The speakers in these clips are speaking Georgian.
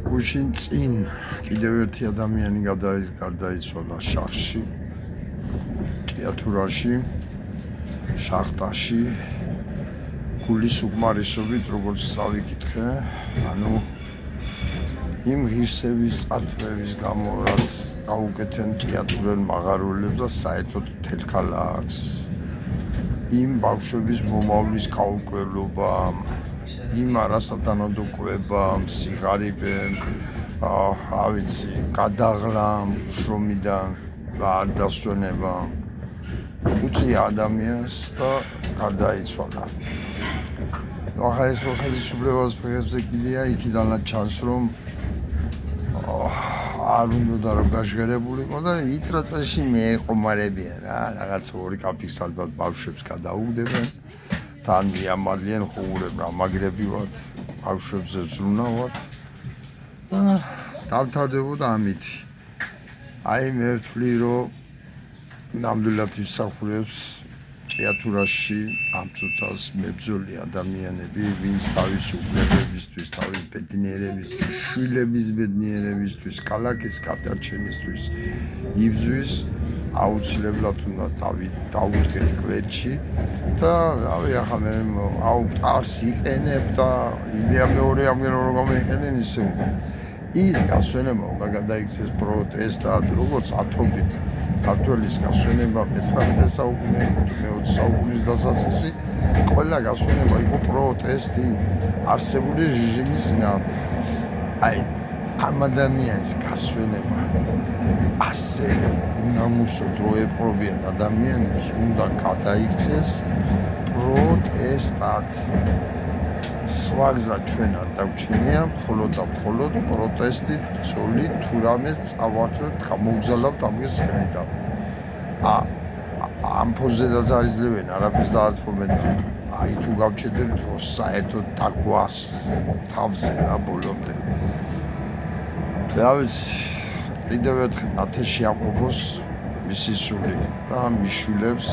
გუშინ წინ კიდევ ერთი ადამიანი გარდაიცვალა შახში, ჭიათურაში, შახტაში, გულის უკმარისობით, როგორც წავიკითხე, ანუ იმ ღირსების წარქმევის გამო, რაც გაუკეთენ ჭიათურელ მაღარულებს და საერთოდ თელქალა აქვს. იმ ბავშვების მომავლის გაურკვევლობამ, იმ არასათანადო კვებამ, სიღარიბემ, გადაღლამ, შრომიდან და არ დასვენებამ უწია ადამიანს და გარდაიცვალა. ახლა ეს ხელისუფლებას ფეხებზე კიდია, იქიდანაც ჩანს, რომ არ უნდა რომ გაჟღერებულიყო და იცრა წელში მეეყომარებიან რა, რაღაც ორი კაფის ალბათ ბავშვებს გადაუგდებენ, თან მიამადლიან ხუურებ რამაგრები ვართ, ბავშვებზე ზრუნავართ და დავთავდებოდა ამით. აი მე ვთვლი, რომ ნამდვილად ვისახურებს ჭიათურაში ამ წუთას მებრძოლი ადამიანები, ვინც თავის უფლებებისთვის, თავის ბედნიერებისთვის, შვილების ბედნიერებისთვის, ქალაქის გადარჩენისთვის იბრძვის, აუცილებლად უნდა დავუდგეთ კვეთში და რავი, ახლა მე არს იყენებ და იდეა მეორე ამერო გამოიყენენ ისე უნდა. ის გასვენება უნდა გადაიქცეს პროტესტად, როგორც ათობით ქართველის გასვენება მე-19 საუკუნის დასაწყისი, ყველა გასვენება იყო პროტესტი არსებული რეჟიმის წინააღმდეგ. აი, ამ ადამიანის გასვენება ასე უნამუსოდ რო ეპყრობიან ადამიანებს, უნდა გადაიქცეს პროტესტად. სხვა გზა ჩვენ არ დაგვჩენია, მხოლოდ და მხოლოდ პროტესტით, ბრძოლით, თუ რამეს წავართვებთ, გამოვგზავნებთ ამის ხელიდან. ამ ფოზედაც არ იძლევენ არაფერს დაართმობენ და აი თუ გავჩერდებთ, რომ საერთოდ დაგვას თავზე რა ბოლომდე. რა ვიცი, კიდევ ერთხელ ნათეში ამყოფოს მისი სული და მის შვილებს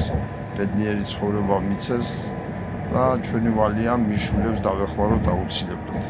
ბედნიერი ცხოვრება მიცეს და ჩვენი ვალია მის შვილებს დავეხმაროთ აუცილებლად.